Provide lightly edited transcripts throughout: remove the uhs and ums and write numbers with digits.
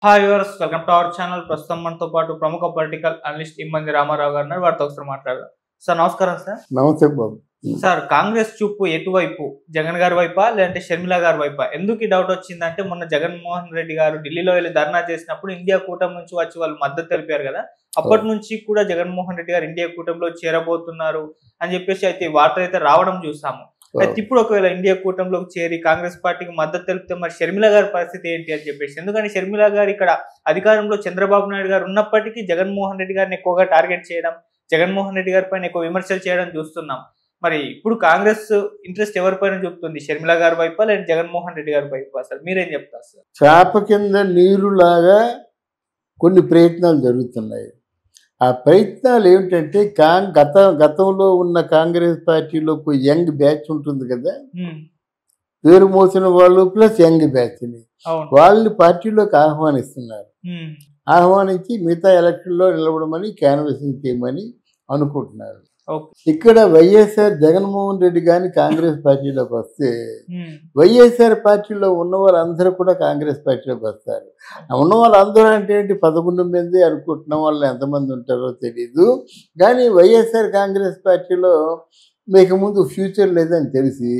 Hi viewers, welcome to our channel. ప్రస్తుతం మనతో పాటు ప్రముఖ పొలిటికల్ అనలిస్ట్ ఇమ్మంది రామారావు గారు ఉన్నారు. వారితో ఒకసారి మాట్లాడదాం. సార్ నమస్కారం సార్. నమస్తే బాబు. సార్, కాంగ్రెస్ చూపు ఎటువైపు? జగన్ గారి వైపా లేదంటే షర్మిల గారి వైపా? ఎందుకు ఈ డౌట్ వచ్చిందంటే మొన్న జగన్మోహన్ రెడ్డి గారు ఢిల్లీలో వెళ్ళి ధర్నా చేసినప్పుడు ఇండియా కూటమి నుంచి వచ్చి వాళ్ళు మద్దతు తెలిపారు కదా. అప్పటి నుంచి కూడా జగన్మోహన్ రెడ్డి గారు ఇండియా కూటమిలో చేరబోతున్నారు అని చెప్పేసి అయితే వార్తలు అయితే రావడం చూసాము. అయితే ఇప్పుడు ఒకవేళ ఇండియా కూటమిలోకి చేరి కాంగ్రెస్ పార్టీకి మద్దతు తెలిపితే మరి షర్మిల గారి పరిస్థితి ఏంటి అని చెప్పేసి, ఎందుకంటే షర్మిల గారు ఇక్కడ అధికారంలో చంద్రబాబు నాయుడు గారు ఉన్నప్పటికీ జగన్మోహన్ రెడ్డి గారిని ఎక్కువగా టార్గెట్ చేయడం, జగన్మోహన్ రెడ్డి గారి పైన ఎక్కువ విమర్శలు చేయడం చూస్తున్నాం. మరి ఇప్పుడు కాంగ్రెస్ ఇంట్రెస్ట్ ఎవరిపైన చూపుతుంది? షర్మిల గారి వైపా లేదా జగన్మోహన్ రెడ్డి గారి వైపా? సార్ మీరేం చెప్తారు సార్? చేప కింద నీరులాగా కొన్ని ప్రయత్నాలు జరుగుతున్నాయి. ఆ ప్రయత్నాలు ఏమిటంటే గతంలో ఉన్న కాంగ్రెస్ పార్టీలో ఒక యంగ్ బ్యాచ్ ఉంటుంది కదా, పేరు మోసిన వాళ్ళు ప్లస్ యంగ్ బ్యాచ్ని వాళ్ళని పార్టీలోకి ఆహ్వానిస్తున్నారు. ఆహ్వానించి మిగతా ఎలక్షన్లో నిలబడమని క్యాన్వసింగ్ చేయమని అనుకుంటున్నారు. ఇక్కడ వైఎస్ఆర్ జగన్మోహన్ రెడ్డి కానీ కాంగ్రెస్ పార్టీలోకి వస్తే వైఎస్ఆర్ పార్టీలో ఉన్న వాళ్ళందరూ కూడా కాంగ్రెస్ పార్టీలోకి వస్తారు. ఉన్న వాళ్ళందరూ అంటే ఏంటి, 11 మంది అనుకుంటున్న వాళ్ళు ఎంతమంది ఉంటారో తెలీదు. కానీ వైఎస్ఆర్ కాంగ్రెస్ పార్టీలో మీకు ముందు ఫ్యూచర్ లేదని తెలిసి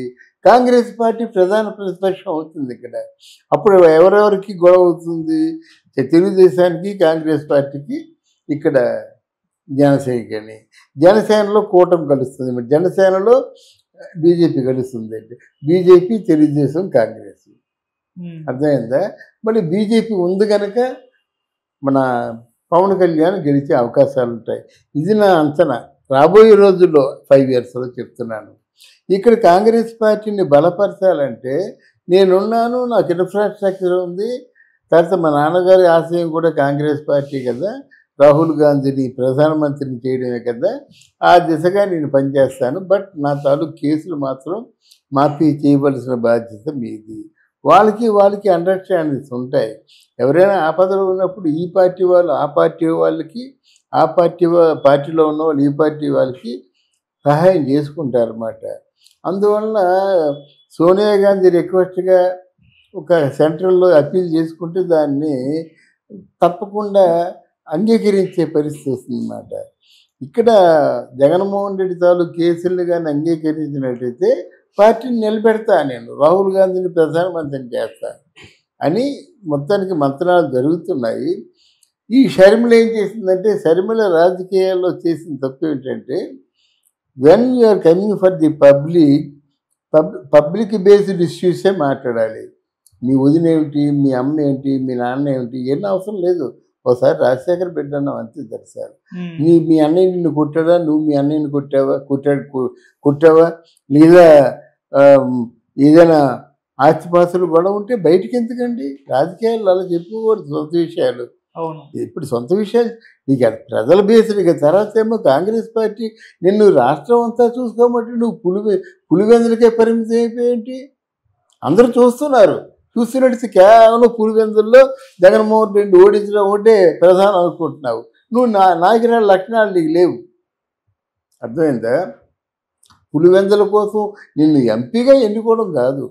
కాంగ్రెస్ పార్టీ ప్రధాన ప్రతిపక్షం అవుతుంది ఇక్కడ. అప్పుడు ఎవరెవరికి గొడవ అవుతుంది? తెలుగుదేశానికి కాంగ్రెస్ పార్టీకి, ఇక్కడ జనసేనకని. జనసేనలో కూటమి కలుస్తుంది, మరి జనసేనలో బీజేపీ కలుస్తుంది. అంటే బీజేపీ, తెలుగుదేశం, కాంగ్రెస్. అర్థమైందా? మరి బీజేపీ ఉంది కనుక మన పవన్ కళ్యాణ్ గెలిచే అవకాశాలు ఉంటాయి. ఇది నా అంచనా. రాబోయే రోజుల్లో 5 yearsలో చెప్తున్నాను. ఇక్కడ కాంగ్రెస్ పార్టీని బలపరచాలంటే నేనున్నాను, నాకు ఇన్ఫ్రాస్ట్రక్చర్ ఉంది. తర్వాత మా నాన్నగారి ఆశయం కూడా కాంగ్రెస్ పార్టీ కదా, రాహుల్ గాంధీని ప్రధానమంత్రిని చేయడమే కదా, ఆ దిశగా నేను పనిచేస్తాను. బట్ నా తాలూకు కేసులు మాత్రం మాఫీ చేయవలసిన బాధ్యత మీది. వాళ్ళకి అండర్స్టాండింగ్స్ ఉంటాయి. ఎవరైనా ఆపదలో ఉన్నప్పుడు ఈ పార్టీ వాళ్ళు ఆ పార్టీ వాళ్ళకి, ఆ పార్టీలో ఉన్న వాళ్ళు ఈ పార్టీ వాళ్ళకి సహాయం చేసుకుంటారన్నమాట. అందువలన సోనియా గాంధీ రిక్వెస్ట్గా ఒక సెంట్రల్లో అప్పీల్ చేసుకుంటే దాన్ని తప్పకుండా అంగీకరించే పరిస్థితి వస్తుందన్నమాట. ఇక్కడ జగన్మోహన్ రెడ్డి తాలూకు కేసులు కానీ అంగీకరించినట్టయితే పార్టీని నిలబెడతా, నేను రాహుల్ గాంధీని ప్రధానమంత్రిని చేస్తా అని మొత్తానికి మంత్రాలు జరుగుతున్నాయి. ఈ షర్మిల ఏం చేసిందంటే, షర్మిల రాజకీయాల్లో చేసిన తప్పు ఏమిటంటే, when you're coming for the public based ఇష్యూసే మాట్లాడాలి. మీ వదిన ఏమిటి, మీ అమ్మ ఏంటి, మీ నాన్న ఏమిటి, ఏం అవసరం లేదు. ఒకసారి రాజశేఖర్ బిడ్డ అన్నావు అంతే తెలుసారు. మీ అన్నయ్య నిన్ను కొట్టాడా, నువ్వు మీ అన్నయ్యని కొట్టావా, లేదా ఏదైనా ఆస్తిపాస్తులు గొడవ ఉంటే బయటికి ఎందుకండి? రాజకీయాలు అలా చెప్పుకోకూడదు, సొంత విషయాలు. ఇప్పుడు సొంత విషయాలు నీకు అది ప్రజల బేస్డ్. ఇక తర్వాత ఏమో కాంగ్రెస్ పార్టీ నిన్ను రాష్ట్రం అంతా చూసుకోమంటే నువ్వు పులివెందులకే పరిమితం అయిపోయేంటి? అందరూ చూస్తున్నారు. చూస్తున్నట్టు కేవలం పులివెందుల్లో జగన్మోహన్ రెడ్డి ఓడించడం ఒకటే ప్రధానం అనుకుంటున్నావు. నువ్వు నాయకురాల లక్షణాలు నీకు లేవు. అర్థమైందా? పులివెందుల కోసం నిన్ను ఎంపీగా ఎన్నుకోవడం కాదు,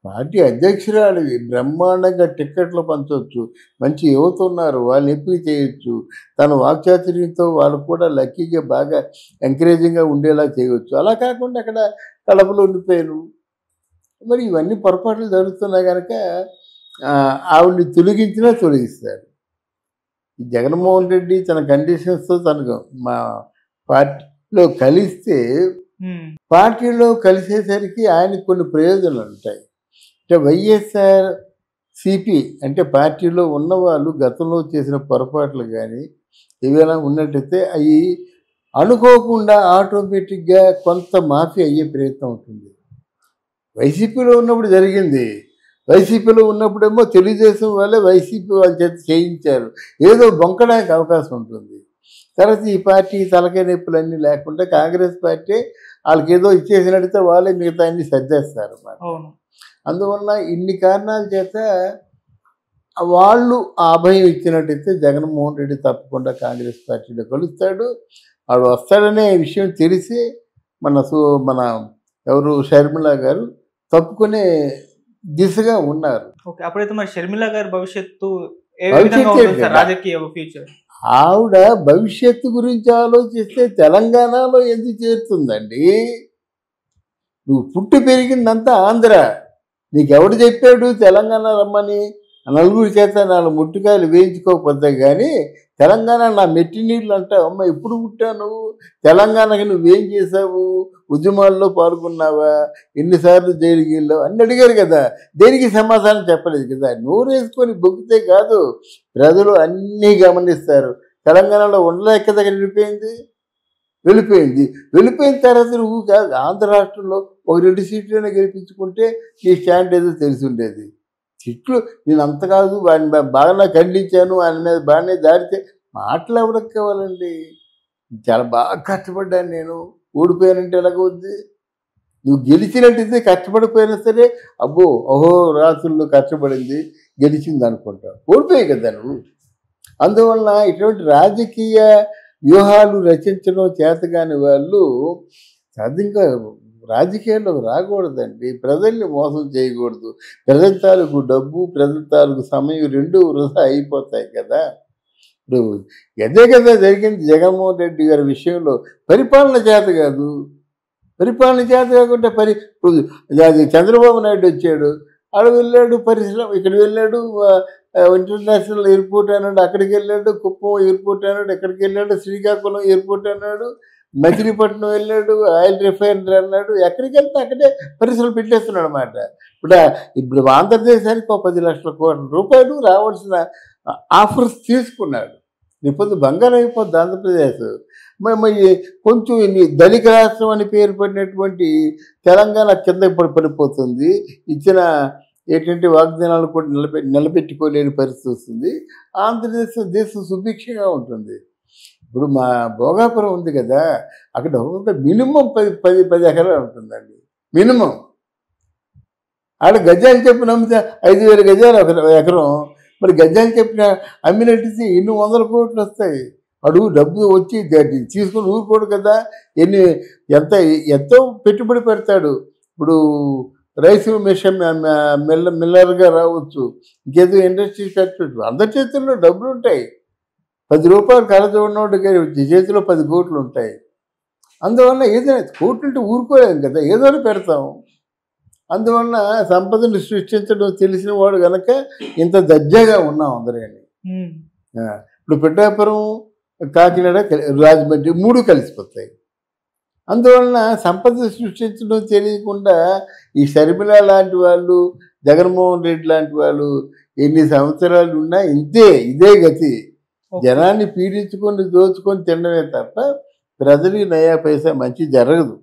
పార్టీ అధ్యక్షురాలివి. బ్రహ్మాండంగా టిక్కెట్లు పంచవచ్చు, మంచి యువత ఉన్నారు, వాళ్ళని ఎంపిక చేయొచ్చు. తన వాక్చాతుర్యంతో వాళ్ళు కూడా లక్కీగా బాగా ఎంకరేజింగ్గా ఉండేలా చేయవచ్చు. అలా కాకుండా అక్కడ కడపలో ఉండిపోయాను. మరి ఇవన్నీ పొరపాట్లు జరుగుతున్నాయి కనుక ఆవిడ్ని తొలగిస్తారు. జగన్మోహన్ రెడ్డి తన కండిషన్స్తో తనకు మా పార్టీలో కలిస్తే, పార్టీలో కలిసేసరికి ఆయనకు కొన్ని ప్రయోజనాలు ఉంటాయి. అంటే వైఎస్ఆర్ సిపి అంటే పార్టీలో ఉన్నవాళ్ళు గతంలో చేసిన పొరపాట్లు కానీ ఏవైనా ఉన్నట్టయితే అవి అనుకోకుండా ఆటోమేటిక్గా కొంత మాఫీ అయ్యే ప్రయత్నం ఉంటుంది. వైసీపీలో ఉన్నప్పుడు జరిగింది. వైసీపీలో ఉన్నప్పుడేమో తెలుగుదేశం వాళ్ళే వైసీపీ వాళ్ళ చేత చేయించారు, ఏదో బొంకడానికి అవకాశం ఉంటుంది. తర్వాత ఈ పార్టీ తలకాయ నొప్పులన్నీ లేకుండా కాంగ్రెస్ పార్టీ వాళ్ళకి ఏదో ఇచ్చేసినట్టయితే వాళ్ళే మిగతా అన్ని సర్దేస్తారు అన్నమాట. అందువల్ల ఇన్ని కారణాల చేత వాళ్ళు ఆ అభయం ఇచ్చినట్టయితే జగన్మోహన్ రెడ్డి తప్పకుండా కాంగ్రెస్ పార్టీలో కలుస్తాడు. వాడు వస్తాడనే విషయం తెలిసి మన ఎవరు షర్మిల గారు తప్పుకునే దిశగా ఉన్నారు. ఓకే, అప్పుడైతే మరి షర్మిల గారి భవిష్యత్తు ఏ విధంగా భవిష్యత్తు ఉంటుంది ఏంటి సార్ కదా? రాజకీయ ఫ్యూచర్? ఆవిడ భవిష్యత్తు గురించి ఆలోచిస్తే తెలంగాణలో ఎందుకు చేరుతుందండి? నువ్వు పుట్టి పెరిగిందంతా ఆంధ్ర. నీకెవడు చెప్పాడు తెలంగాణ రమ్మని? నలుగురి చేత 4 ముట్టికాయలు వేయించుకోకపోతే కానీ తెలంగాణ నా మెట్టి నీళ్ళు అంటావు. అమ్మ ఎప్పుడు పుట్టావు నువ్వు? తెలంగాణకి నువ్వేం చేసావు? ఉద్యమాల్లో పాల్గొన్నావా? ఎన్నిసార్లు జైలుకి వెళ్ళావు అని అడిగారు కదా. దేనికి సమాధానం చెప్పలేదు కదా. నోరేసుకొని బొగ్గితే కాదు, ప్రజలు అన్నీ గమనిస్తారు. తెలంగాణలో ఉండలేక దగ్గర వెళ్ళిపోయిన తర్వాత నువ్వు కాదు ఆంధ్ర రాష్ట్రంలో ఒక 2 సీట్లైనా గెలిపించుకుంటే నీ స్టాండ్ ఏదో తెలిసి ఉండేది. తిట్లు నేను అంత కాదు, వాడిని బాగానే ఖండించాను, ఆయన మీద బాగానే దాడితే మాటలు ఎవరికి కావాలండి? చాలా బాగా కష్టపడ్డాను నేను, ఓడిపోయానంటే ఎలాగవుద్ది? నువ్వు గెలిచినట్టయితే కష్టపడిపోయినా సరే అబ్బో ఓహో రాత్రుల్లో కష్టపడింది గెలిచింది అనుకుంటావు. ఓడిపోయాయి కదా నువ్వు. అందువలన ఇటువంటి రాజకీయ వ్యూహాలు రచించడం చేతగాని వాళ్ళు సహజంగా రాజకీయాల్లోకి రాకూడదండి. ప్రజల్ని మోసం చేయకూడదు. ప్రజల తాలూకు డబ్బు, ప్రజల తాలూకు సమయం 2 వృధా అయిపోతాయి కదా. ఇప్పుడు అదే కదా జరిగింది జగన్మోహన్ రెడ్డి గారి విషయంలో. పరిపాలన చేత కాదు. పరిపాలన చేత కాకుండా ఇప్పుడు అది చంద్రబాబు నాయుడు వచ్చాడు, ఆడ వెళ్ళాడు పరిశ్రమ, ఇక్కడ వెళ్ళాడు ఇంటర్నేషనల్ ఎయిర్పోర్ట్ అన్నాడు, అక్కడికి వెళ్ళాడు, కుప్పం ఎయిర్పోర్ట్ అన్నాడు, ఎక్కడికి వెళ్ళాడు, శ్రీకాకుళం ఎయిర్పోర్ట్ అన్నాడు, మచిలీపట్నం వెళ్ళాడు, ఆయిల్ రిఫైనరీ అన్నాడు. ఎక్కడికి వెళ్తే అక్కడే పరిశ్రమలు పెట్టేస్తున్నాడు అన్నమాట. ఇప్పుడు ఆంధ్రదేశానికి ఒక 10 లక్షల కోట్ల రూపాయలు రావాల్సిన ఆఫర్స్ తీసుకున్నాడు. ఇప్పుడు బంగారం అయిపోద్ది ఆంధ్రప్రదేశ్. మరి కొంచెం ధనిక రాష్ట్రం అని పేరు పడినటువంటి తెలంగాణ కింద పడిపోతుంది. ఇచ్చిన ఏంటంటే వాగ్దానాలు కూడా నిలబెట్టుకోలేని పరిస్థితి వస్తుంది. దేశం సుభిక్షంగా ఉంటుంది. ఇప్పుడు మా భోగాపురం ఉంది కదా, అక్కడ ఒక్కొక్క మినిమం 10 ఎకరాలు ఉంటుందండి మినిమం. ఆడ గజాలు చెప్పిన అమ్మితే 5,000 గజాలు ఎకరం. మరి గజాలు చెప్పిన అమ్మినట్టు ఎన్ని 100 కోట్లు వస్తాయి. అడుగు డబ్బు వచ్చి తీసుకుని ఊరుకోడు కదా. ఎంతో పెట్టుబడి పెడతాడు. ఇప్పుడు రైస్ మిషన్ మిల్లర్గా రావచ్చు, ఇంకేదో ఇండస్ట్రీ పెట్టవచ్చు. అందరి చేతుల్లో డబ్బులు ఉంటాయి. 10 రూపాయలు కలత ఉన్నోడికి చేతిలో 10 కోట్లు ఉంటాయి. అందువల్ల ఏదైనా కోట్లు ఉంటే ఊరుకోలేము కదా, ఏదో పెడతాం. అందువల్ల సంపదను సృష్టించడం తెలిసిన వాడు కనుక ఇంత దర్జాగా ఉన్నాం అందరేని. ఇప్పుడు పిఠాపురం, కాకినాడ, రాజమండ్రి 3 కలిసిపోతాయి. అందువలన సంపద సృష్టించడం తెలియకుండా ఈ షర్మిల లాంటి వాళ్ళు, జగన్మోహన్ రెడ్డి లాంటి వాళ్ళు ఎన్ని సంవత్సరాలు ఉన్నా ఇదే గతి. జనాన్ని పీడించుకొని దోచుకొని తినడమే తప్ప ప్రజలకి నయా పైసా మంచి జరగదు.